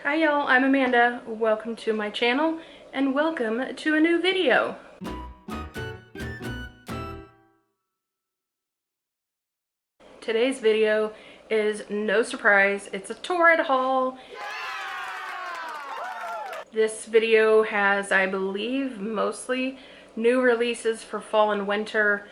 Hi y'all, I'm Amanda. Welcome to my channel and welcome to a new video. Today's video is no surprise. It's a TORRID haul. This video has, I believe, mostly new releases for fall and winter.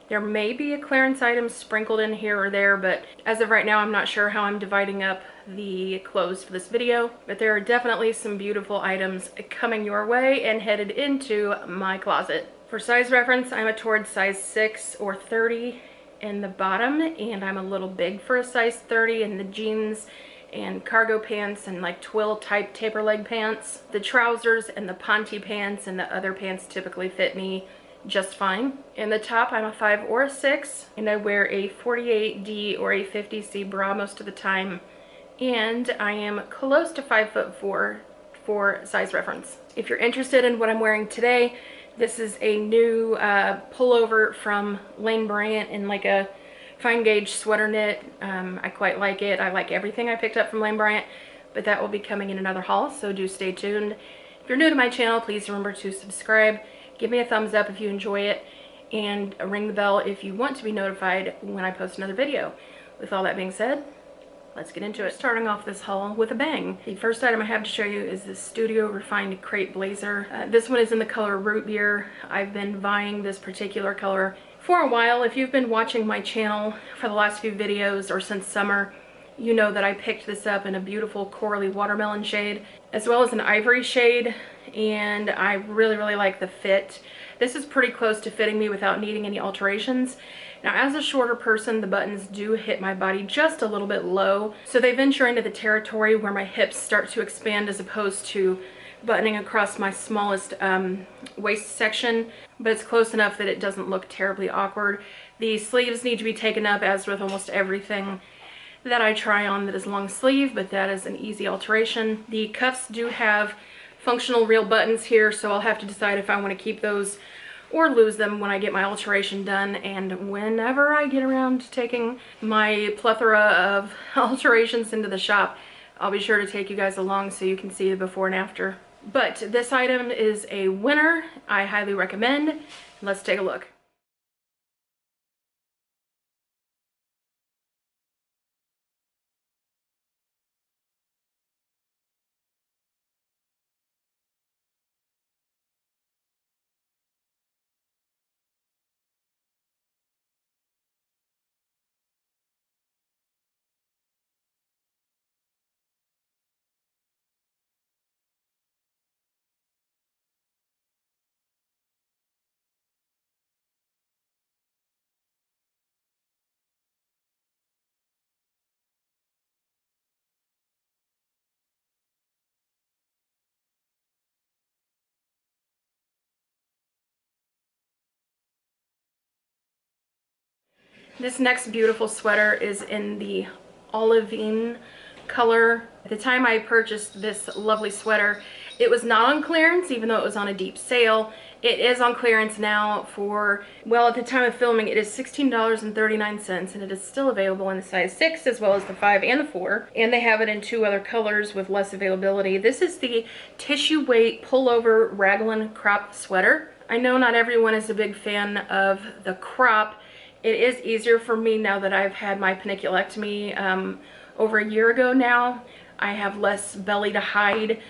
There may be a clearance item sprinkled in here or there, but as of right now, I'm not sure how I'm dividing up the clothes for this video. But there are definitely some beautiful items coming your way and headed into my closet. For size reference, I'm a TORRID size 6 or 30 in the bottom, and I'm a little big for a size 30 in the jeans and cargo pants and like twill type taper leg pants. The trousers and the ponte pants and the other pants typically fit me just fine. In the top, I'm a 5 or a 6, and I wear a 48D or a 50C bra most of the time, and I am close to 5'4" for size reference. If you're interested in what I'm wearing today, this is a new pullover from Lane Bryant in like a fine gauge sweater knit. I quite like it. I like everything I picked up from Lane Bryant, but that will be coming in another haul, so do stay tuned. If you're new to my channel, please remember to subscribe. Give me a thumbs up if you enjoy it, and ring the bell if you want to be notified when I post another video. With all that being said, let's get into it. Starting off this haul with a bang. The first item I have to show you is this Studio Refined Crepe blazer. This one is in the color Root Beer. I've been buying this particular color for a while. If you've been watching my channel for the last few videos or since summer, you know that I picked this up in a beautiful corally watermelon shade, as well as an ivory shade, and I really like the fit. This is pretty close to fitting me without needing any alterations. Now, as a shorter person, the buttons do hit my body just a little bit low, so they venture into the territory where my hips start to expand as opposed to buttoning across my smallest waist section, but it's close enough that it doesn't look terribly awkward. The sleeves need to be taken up, as with almost everything that I try on that is long sleeve, but that is an easy alteration. The cuffs do have functional real buttons here, so I'll have to decide if I want to keep those or lose them when I get my alteration done, and whenever I get around to taking my plethora of alterations into the shop, I'll be sure to take you guys along so you can see the before and after. But this item is a winner. I highly recommend. Let's take a look. This next beautiful sweater is in the Olivine color. At the time I purchased this lovely sweater, it was not on clearance, even though it was on a deep sale. It is on clearance now for, well, at the time of filming, it is $16.39, and it is still available in the size 6 as well as the 5 and the 4. And they have it in 2 other colors with less availability. This is the tissue weight pullover Raglan crop sweater. I know not everyone is a big fan of the crop. It is easier for me now that I've had my paniculectomy over a year ago now. I have less belly to hide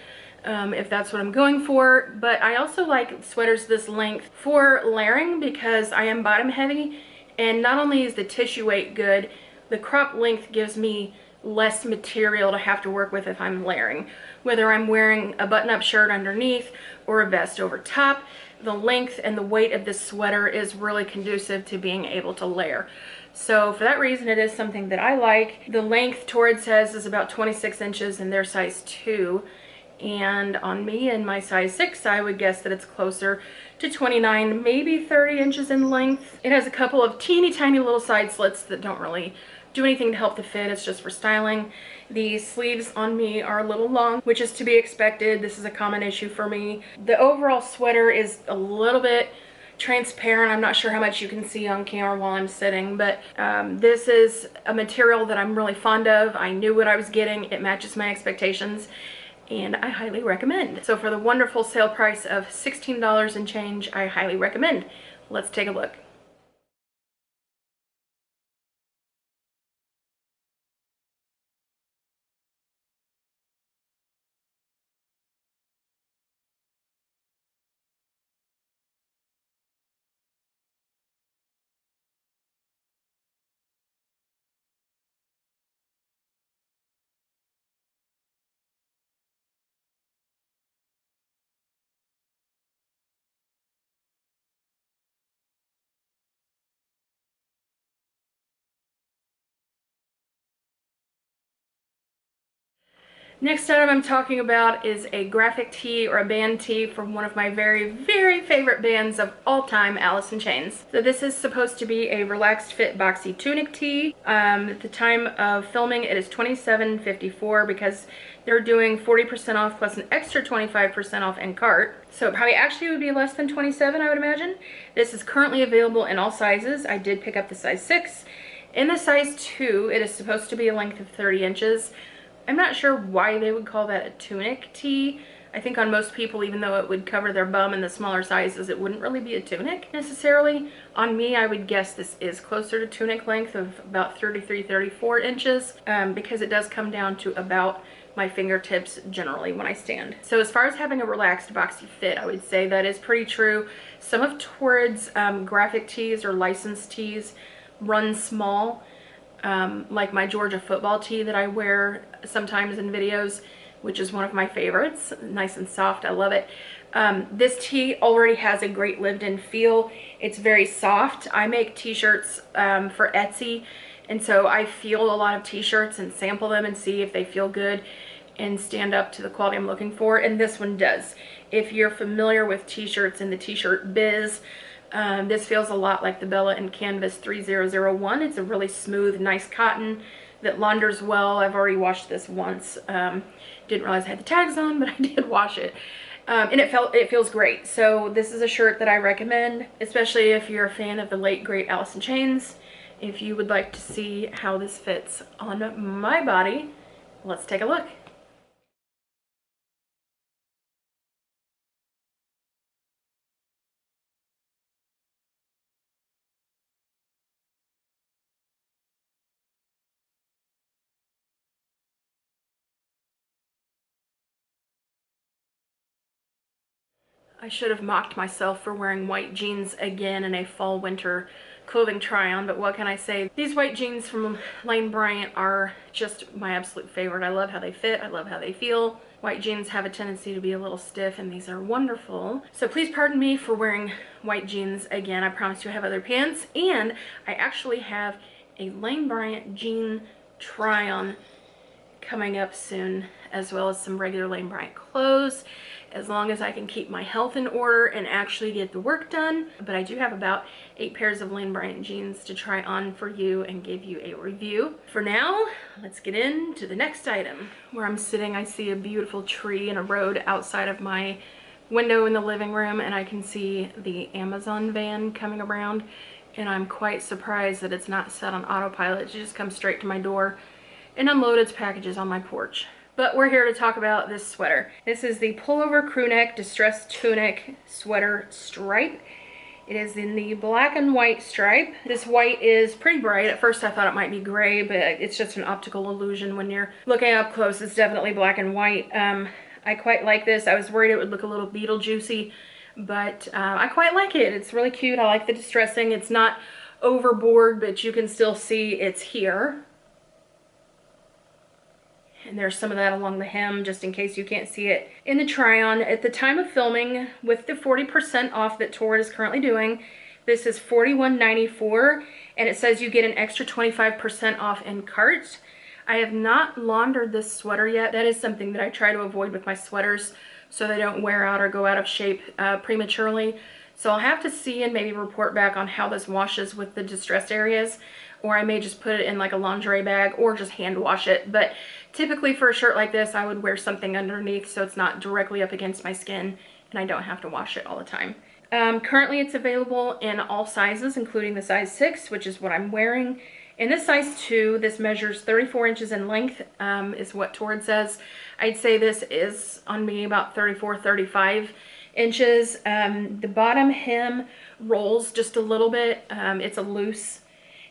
if that's what I'm going for. But I also like sweaters this length for layering because I am bottom heavy, and not only is the tissue weight good, the crop length gives me less material to have to work with if I'm layering. Whether I'm wearing a button-up shirt underneath or a vest over top, the length and the weight of this sweater is really conducive to being able to layer. So for that reason, it is something that I like. The length TORRID says is about 26 inches in their size 2. And on me in my size 6, I would guess that it's closer to 29, maybe 30 inches in length. It has a couple of teeny tiny little side slits that don't really do anything to help the fit. It's just for styling. The sleeves on me are a little long, which is to be expected. This is a common issue for me. The overall sweater is a little bit transparent. I'm not sure how much you can see on camera while I'm sitting, but this is a material that I'm really fond of. I knew what I was getting. It matches my expectations. and I highly recommend. So for the wonderful sale price of $16 and change, I highly recommend. Let's take a look. Next item I'm talking about is a graphic tee or a band tee from one of my very, very favorite bands of all time, Alice in Chains. So this is supposed to be a relaxed fit boxy tunic tee. At the time of filming, it is $27.54 because they're doing 40% off plus an extra 25% off in cart. So it probably actually would be less than $27, I would imagine. This is currently available in all sizes. I did pick up the size 6. In the size 2, it is supposed to be a length of 30 inches. I'm not sure why they would call that a tunic tee. I think on most people, even though it would cover their bum in the smaller sizes, it wouldn't really be a tunic necessarily. On me, I would guess this is closer to tunic length of about 33, 34 inches because it does come down to about my fingertips generally when I stand. So as far as having a relaxed boxy fit, I would say that is pretty true. Some of Torrid's graphic tees or licensed tees run small. Like my Georgia football tee that I wear sometimes in videos, which is one of my favorites. Nice and soft, I love it. This tee already has a great lived-in feel. It's very soft. I make t-shirts for Etsy, and so I feel a lot of t-shirts and sample them and see if they feel good and stand up to the quality I'm looking for, and this one does. If you're familiar with t-shirts in the t-shirt biz, this feels a lot like the Bella and Canvas 3001. It's a really smooth, nice cotton that launders well. I've already washed this once. Didn't realize I had the tags on, but I did wash it. And it feels great. So this is a shirt that I recommend, especially if you're a fan of the late great Alice in Chains. If you would like to see how this fits on my body, let's take a look. I should have mocked myself for wearing white jeans again in a fall winter clothing try-on, but what can I say? These white jeans from Lane Bryant are just my absolute favorite. I love how they fit. I love how they feel. White jeans have a tendency to be a little stiff, and these are wonderful. So please pardon me for wearing white jeans again. I promise you I have other pants, and I actually have a Lane Bryant jean try-on coming up soon, as well as some regular Lane Bryant clothes, as long as I can keep my health in order and actually get the work done. But I do have about 8 pairs of Lane Bryant jeans to try on for you and give you a review. For now, let's get into the next item. Where I'm sitting, I see a beautiful tree and a road outside of my window in the living room, and I can see the Amazon van coming around, and I'm quite surprised that it's not set on autopilot. It just comes straight to my door and unload its packages on my porch. But we're here to talk about this sweater. This is the Pullover crew neck distressed tunic sweater stripe. It is in the black and white stripe. This white is pretty bright. At first I thought it might be gray, but it's just an optical illusion when you're looking up close. It's definitely black and white. I quite like this. I was worried it would look a little Beetlejuicy, but I quite like it. It's really cute. I like the distressing. It's not overboard, but you can still see it's here. And there's some of that along the hem, just in case you can't see it in the try-on. At the time of filming, with the 40% off that Torrid is currently doing, this is $41.94, and it says you get an extra 25% off in cart. I have not laundered this sweater yet. That is something that I try to avoid with my sweaters, so they don't wear out or go out of shape prematurely. So I'll have to see and maybe report back on how this washes with the distressed areas, or I may just put it in like a lingerie bag or just hand wash it. But typically for a shirt like this, I would wear something underneath so it's not directly up against my skin and I don't have to wash it all the time. Currently it's available in all sizes, including the size 6, which is what I'm wearing, In this size 2, this measures 34 inches in length, is what TORRID says. I'd say this is on me about 34, 35 inches. The bottom hem rolls just a little bit. It's a loose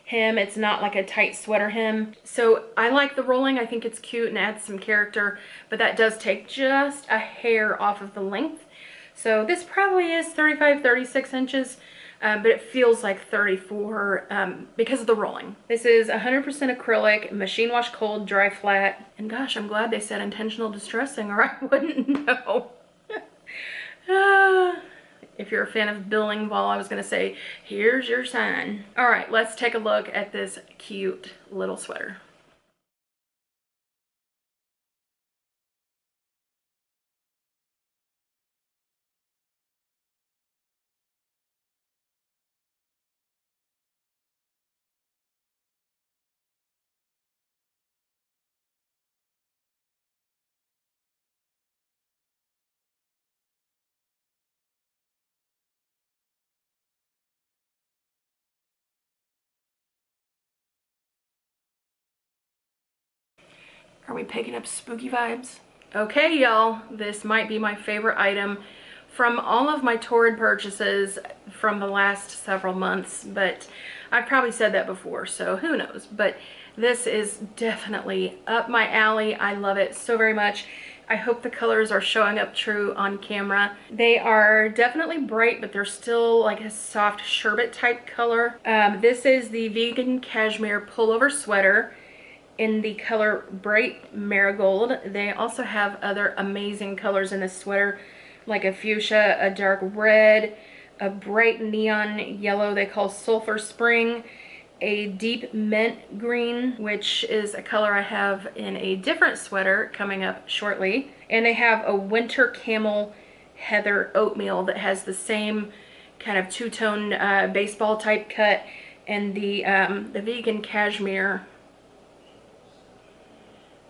hem. It's not like a tight sweater hem. So I like the rolling. I think it's cute and adds some character, but that does take just a hair off of the length. So this probably is 35, 36 inches. But it feels like 34 because of the rolling. This is 100% acrylic, machine wash cold, dry flat. And gosh, I'm glad they said intentional distressing or I wouldn't know. If you're a fan of Bill Engvall, I was gonna say, here's your sign. All right, let's take a look at this cute little sweater. Are we picking up spooky vibes? Okay, y'all, this might be my favorite item from all of my TORRID purchases from the last several months, but I've probably said that before, so who knows. But this is definitely up my alley. I love it so very much. I hope the colors are showing up true on camera. They are definitely bright, but they're still like a soft sherbet type color. This is the vegan cashmere pullover sweater in the color Bright Marigold. They also have other amazing colors in this sweater, like a fuchsia, a dark red, a bright neon yellow they call Sulphur Spring, a deep mint green, which is a color I have in a different sweater coming up shortly. And they have a winter camel heather oatmeal that has the same kind of two-tone baseball type cut, and the vegan cashmere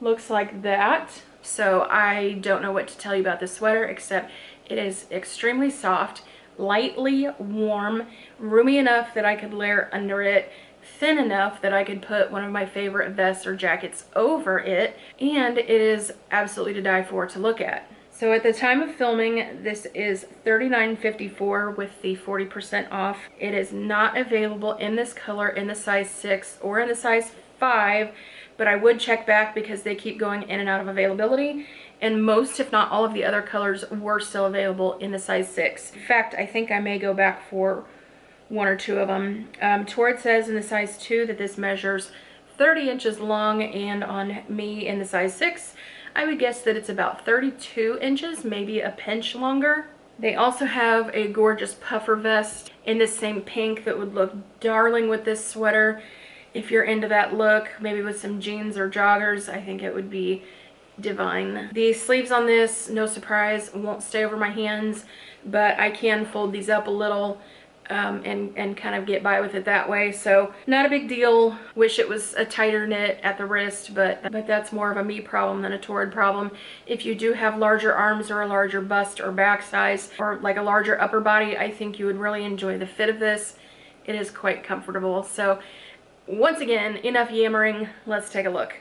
looks like that. So I don't know what to tell you about this sweater, except it is extremely soft, lightly warm, roomy enough that I could layer under it, thin enough that I could put one of my favorite vests or jackets over it, and it is absolutely to die for to look at. So at the time of filming, this is $39.54 with the 40% off. It is not available in this color in the size 6 or in the size 5, but I would check back because they keep going in and out of availability, and most, if not all, of the other colors were still available in the size 6. In fact, I think I may go back for one or two of them. TORRID says in the size 2 that this measures 30 inches long, and on me in the size 6, I would guess that it's about 32 inches, maybe a pinch longer. They also have a gorgeous puffer vest in this same pink that would look darling with this sweater. If you're into that look, maybe with some jeans or joggers, I think it would be divine. The sleeves on this, no surprise, won't stay over my hands, but I can fold these up a little and kind of get by with it that way. So not a big deal. Wish it was a tighter knit at the wrist, but that's more of a me problem than a TORRID problem. If you do have larger arms or a larger bust or back size, or like a larger upper body, I think you would really enjoy the fit of this. It is quite comfortable. So once again, enough yammering, let's take a look.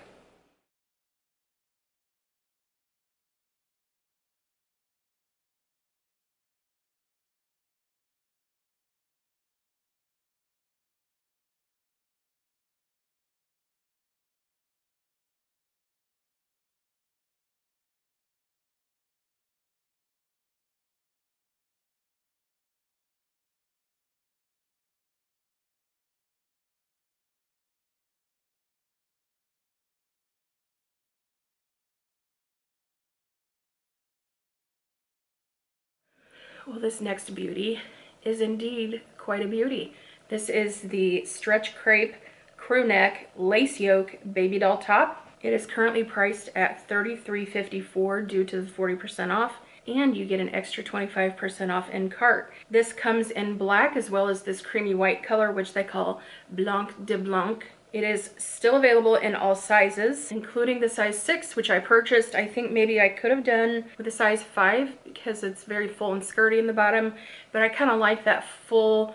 Well, this next beauty is indeed quite a beauty. This is the Stretch Crepe crew neck lace yoke baby doll top. It is currently priced at $33.54 due to the 40% off, and you get an extra 25% off in cart. This comes in black as well as this creamy white color, which they call Blanc de Blanc. It is still available in all sizes, including the size 6, which I purchased. I think maybe I could have done with a size 5 because it's very full and skirty in the bottom, but I kind of like that full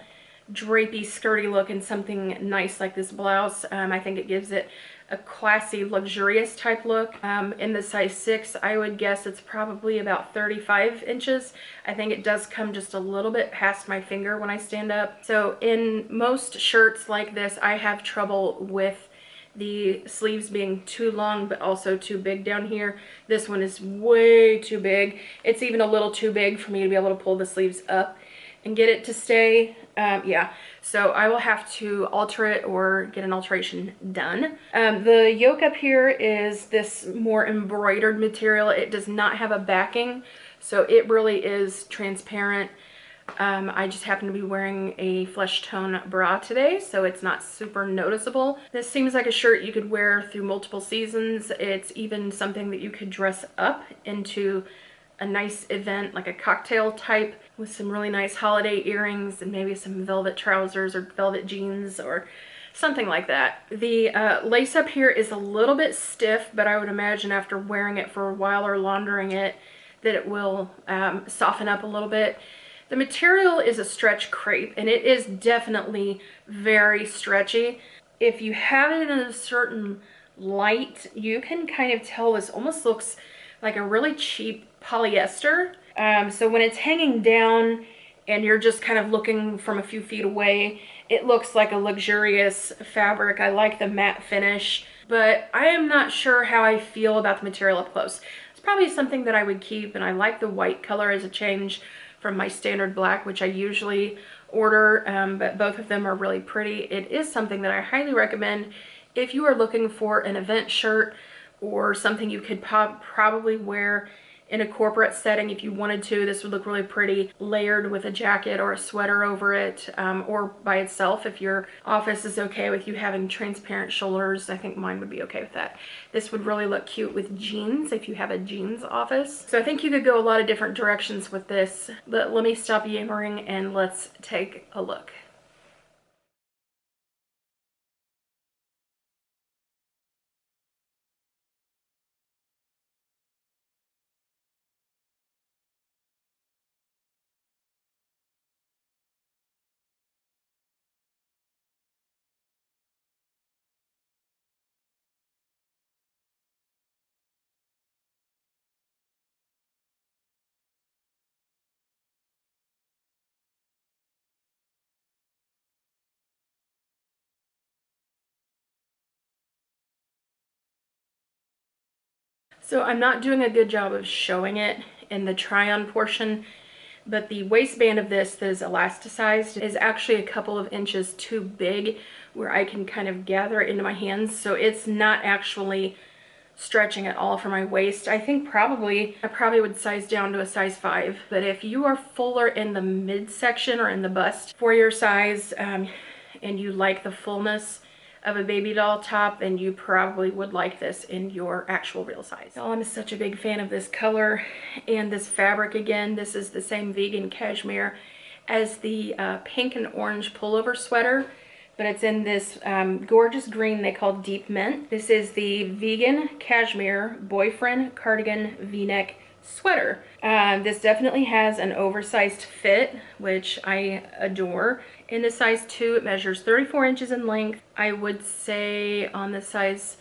drapey, skirty look in something nice like this blouse. I think it gives it a classy, luxurious type look. In the size 6, I would guess it's probably about 35 inches. I think it does come just a little bit past my finger when I stand up. So in most shirts like this, I have trouble with the sleeves being too long but also too big down here. This one is way too big. It's even a little too big for me to be able to pull the sleeves up and get it to stay. Yeah, so I will have to alter it or get an alteration done. The yoke up here is this more embroidered material. It does not have a backing, so it really is transparent. I just happen to be wearing a flesh tone bra today, so it's not super noticeable. This seems like a shirt you could wear through multiple seasons. It's even something that you could dress up into a nice event, like a cocktail type, with some really nice holiday earrings and maybe some velvet trousers or velvet jeans or something like that. The lace up here is a little bit stiff, but I would imagine after wearing it for a while or laundering it that it will soften up a little bit. The material is a stretch crepe, and it is definitely very stretchy. If you have it in a certain light, you can kind of tell this almost looks like a really cheap polyester. So when it's hanging down and you're just kind of looking from a few feet away, it looks like a luxurious fabric. I like the matte finish, but I am not sure how I feel about the material up close. It's probably something that I would keep, and I like the white color as a change from my standard black, which I usually order, but both of them are really pretty. It is something that I highly recommend if you are looking for an event shirt or something you could probably wear in a corporate setting if you wanted to. This would look really pretty layered with a jacket or a sweater over it, or by itself if your office is okay with you having transparent shoulders. I think mine would be okay with that. This would really look cute with jeans if you have a jeans office. So I think you could go a lot of different directions with this, but let me stop yammering and let's take a look. So I'm not doing a good job of showing it in the try-on portion, but the waistband of this that is elasticized is actually a couple of inches too big where I can kind of gather it into my hands. So it's not actually stretching at all for my waist. I think I probably would size down to a size 5. But if you are fuller in the midsection or in the bust for your size, and you like the fullness of a baby doll top, then you probably would like this in your actual real size. Oh, I'm such a big fan of this color and this fabric. Again, this is the same vegan cashmere as the pink and orange pullover sweater, but it's in this gorgeous green they call deep mint. This is the vegan cashmere boyfriend cardigan v-neck sweater. This definitely has an oversized fit, which I adore. In the size 2, it measures 34 inches in length. I would say in the size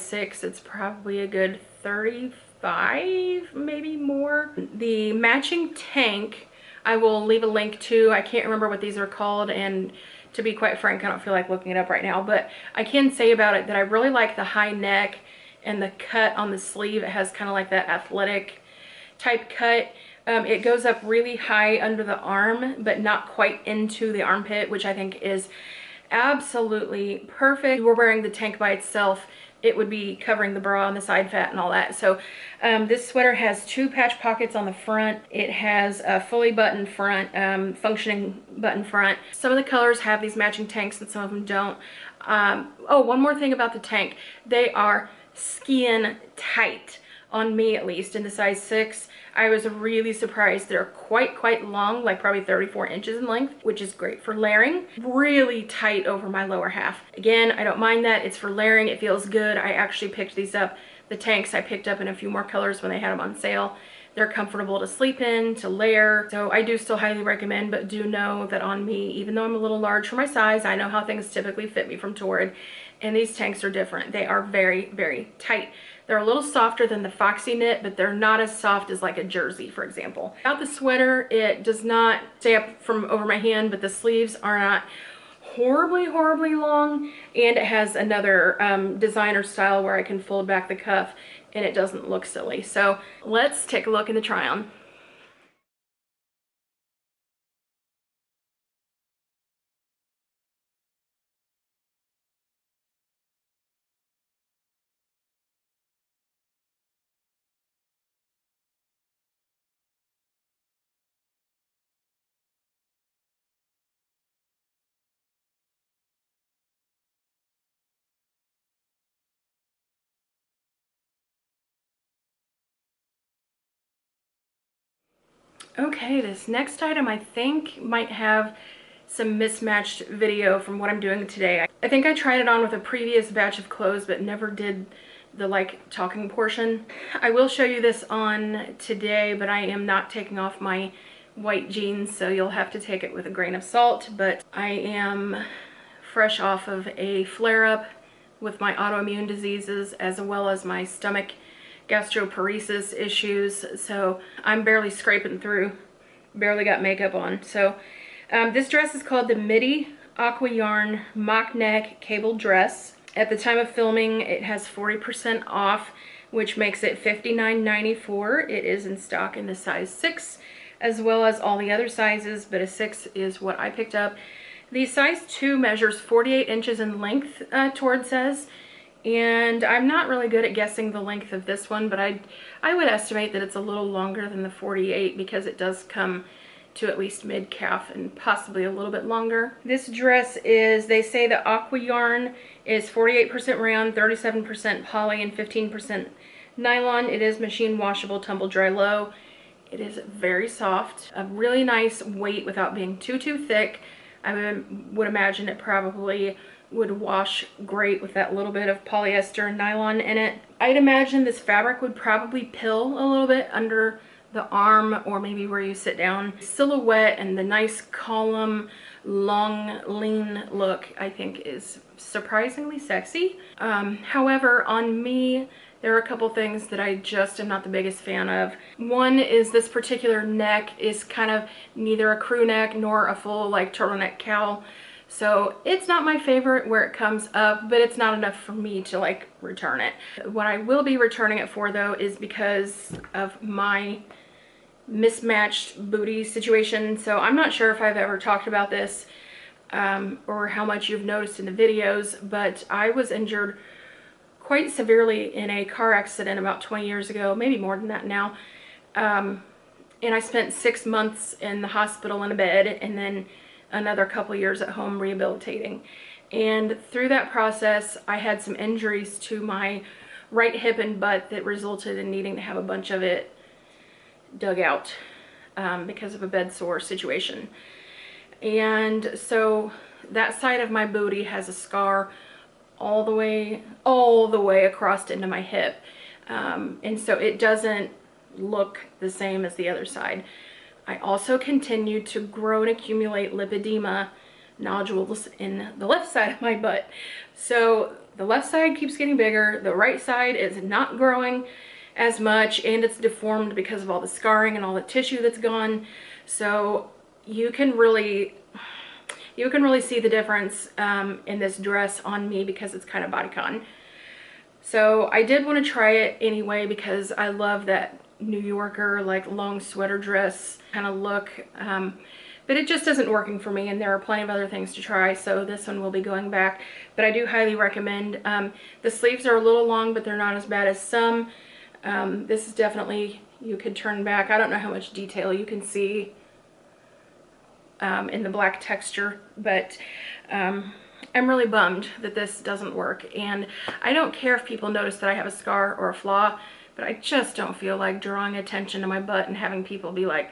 6, it's probably a good 35, maybe more. The matching tank, I will leave a link to. I can't remember what these are called, and to be quite frank, I don't feel like looking it up right now, but I can say about it that I really like the high neck and the cut on the sleeve. It has kind of like that athletic type cut. It goes up really high under the arm, but not quite into the armpit, which I think is absolutely perfect. If you were wearing the tank by itself, it would be covering the bra and the side fat and all that. So this sweater has 2 patch pockets on the front. It has a fully buttoned front, functioning button front. Some of the colors have these matching tanks and some of them don't. Oh, one more thing about the tank. They are skin tight, on me at least, in the size 6. I was really surprised. They're quite long, like probably 34 inches in length, which is great for layering. Really tight over my lower half. Again, I don't mind that. It's for layering. It feels good. I actually picked these up The tanks I picked up in a few more colors when they had them on sale. They're comfortable to sleep in, to layer. So I do still highly recommend, but do know that on me, even though I'm a little large for my size, I know how things typically fit me from Torrid. And these tanks are different. They are very, very tight. They're a little softer than the Foxy knit, but they're not as soft as like a jersey, for example. Without the sweater, it does not stay up from over my hand, but the sleeves are not horribly long, and it has another designer style where I can fold back the cuff and it doesn't look silly. So let's take a look in the try on. Okay, this next item I think might have some mismatched video from what I'm doing today. I think I tried it on with a previous batch of clothes but never did the like talking portion. I will show you this on today, but I am not taking off my white jeans, so you'll have to take it with a grain of salt. But I am fresh off of a flare-up with my autoimmune diseases as well as my stomach gastroparesis issues, so I'm barely scraping through, barely got makeup on. So this dress is called the Midi Aqua Yarn Mock Neck Cable Dress. At the time of filming, it has 40% off, which makes it $59.94. It is in stock in the size 6, as well as all the other sizes, but a 6 is what I picked up. The size 2 measures 48 inches in length, Torrid says. And I'm not really good at guessing the length of this one, but I would estimate that it's a little longer than the 48 because it does come to at least mid-calf and possibly a little bit longer. This dress is, they say the Aqua yarn is 48% rayon, 37% poly, and 15% nylon. It is machine washable, tumble dry low. It is very soft, a really nice weight without being too thick. I would imagine it probably would wash great with that little bit of polyester and nylon in it. I'd imagine this fabric would probably pill a little bit under the arm or maybe where you sit down. Silhouette and the nice column, long, lean look I think is surprisingly sexy. However, on me, there are a couple things that I just am not the biggest fan of. One is this particular neck is kind of neither a crew neck nor a full like turtleneck cowl. So it's not my favorite where it comes up, but it's not enough for me to like return it. What I will be returning it for though is because of my mismatched booty situation. So I'm not sure if I've ever talked about this or how much you've noticed in the videos, but I was injured quite severely in a car accident about 20 years ago, maybe more than that now. And I spent 6 months in the hospital in a bed and then another couple years at home rehabilitating. And through that process, I had some injuries to my right hip and butt that resulted in needing to have a bunch of it dug out because of a bed sore situation. And so that side of my booty has a scar all the way across into my hip. And so it doesn't look the same as the other side. I also continued to grow and accumulate lipedema nodules in the left side of my butt. So the left side keeps getting bigger, the right side is not growing as much, and it's deformed because of all the scarring and all the tissue that's gone. So you can really see the difference in this dress on me because it's kind of bodycon. So I did want to try it anyway because I love that New Yorker like long sweater dress kind of look, but it just isn't working for me, and there are plenty of other things to try, so this one will be going back. But I do highly recommend. The sleeves are a little long, but they're not as bad as some. This is definitely, you could turn back. I don't know how much detail you can see in the black texture, but I'm really bummed that this doesn't work. And I don't care if people notice that I have a scar or a flaw, but I just don't feel like drawing attention to my butt and having people be like,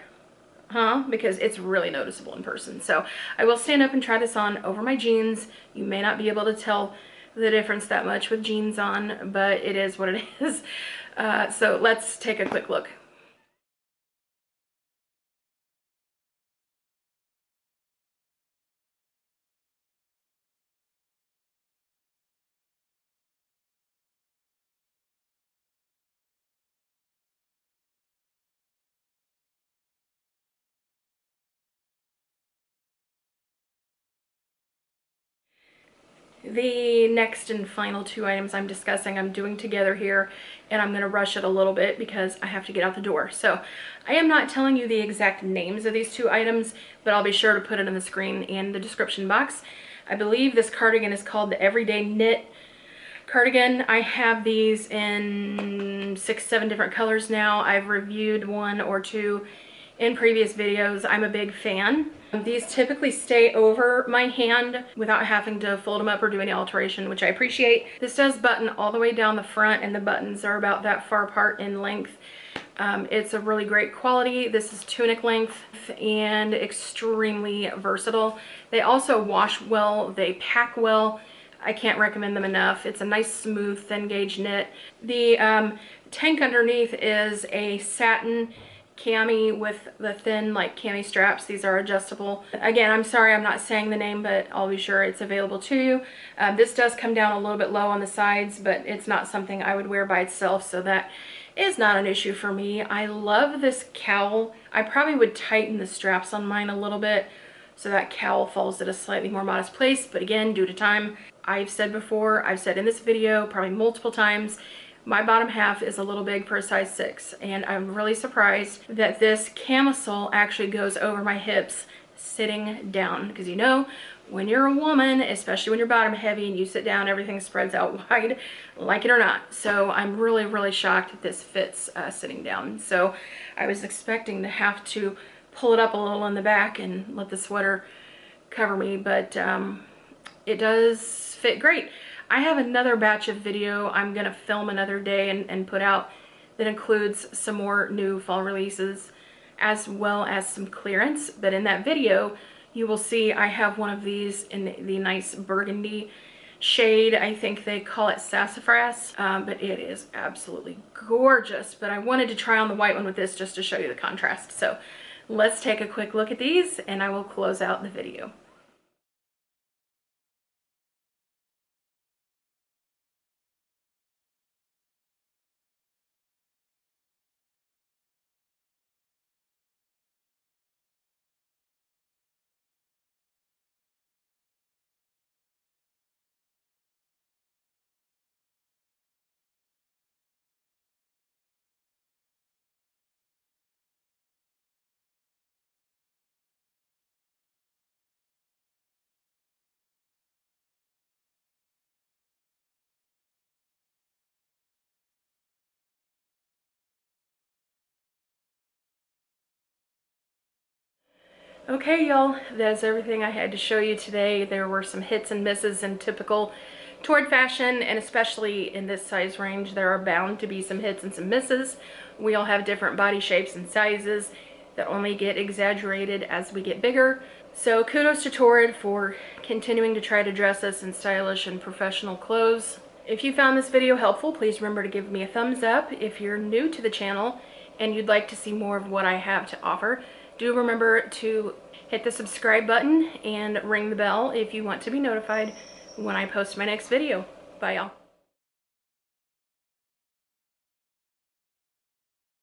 huh? Because it's really noticeable in person. So I will stand up and try this on over my jeans. You may not be able to tell the difference that much with jeans on, but it is what it is. So let's take a quick look. The next and final two items I'm discussing, I'm doing together here, and I'm going to rush it a little bit because I have to get out the door. So I am not telling you the exact names of these two items, but I'll be sure to put it on the screen and the description box. I believe this cardigan is called the Everyday Knit cardigan. I have these in 6-7 different colors now. I've reviewed one or two in previous videos. I'm a big fan. These typically stay over my hand without having to fold them up or do any alteration, which I appreciate. This does button all the way down the front, and the buttons are about that far apart in length. It's a really great quality. This is tunic length and extremely versatile. They also wash well, they pack well. I can't recommend them enough. It's a nice, smooth, thin gauge knit. The tank underneath is a satin cami with the thin like cami straps. These are adjustable. Again, I'm sorry I'm not saying the name, but I'll be sure it's available to you. This does come down a little bit low on the sides, but it's not something I would wear by itself, so that is not an issue for me. I love this cowl. I probably would tighten the straps on mine a little bit so that cowl falls at a slightly more modest place, but again, due to time, I've said before, I've said in this video probably multiple times, my bottom half is a little big for a size 6, and I'm really surprised that this camisole actually goes over my hips sitting down, because you know, when you're a woman, especially when you're bottom heavy and you sit down, everything spreads out wide, like it or not. So I'm really, really shocked that this fits sitting down. So I was expecting to have to pull it up a little in the back and let the sweater cover me, but it does fit great. I have another batch of video I'm going to film another day and put out that includes some more new fall releases as well as some clearance. But in that video, you will see I have one of these in the nice burgundy shade. I think they call it sassafras, but it is absolutely gorgeous. But I wanted to try on the white one with this just to show you the contrast. So let's take a quick look at these and I will close out the video. Okay, y'all, that's everything I had to show you today. There were some hits and misses in typical Torrid fashion, and especially in this size range, there are bound to be some hits and some misses. We all have different body shapes and sizes that only get exaggerated as we get bigger. So kudos to Torrid for continuing to try to dress us in stylish and professional clothes. If you found this video helpful, please remember to give me a thumbs up. If you're new to the channel and you'd like to see more of what I have to offer, do remember to hit the subscribe button and ring the bell if you want to be notified when I post my next video. Bye, y'all.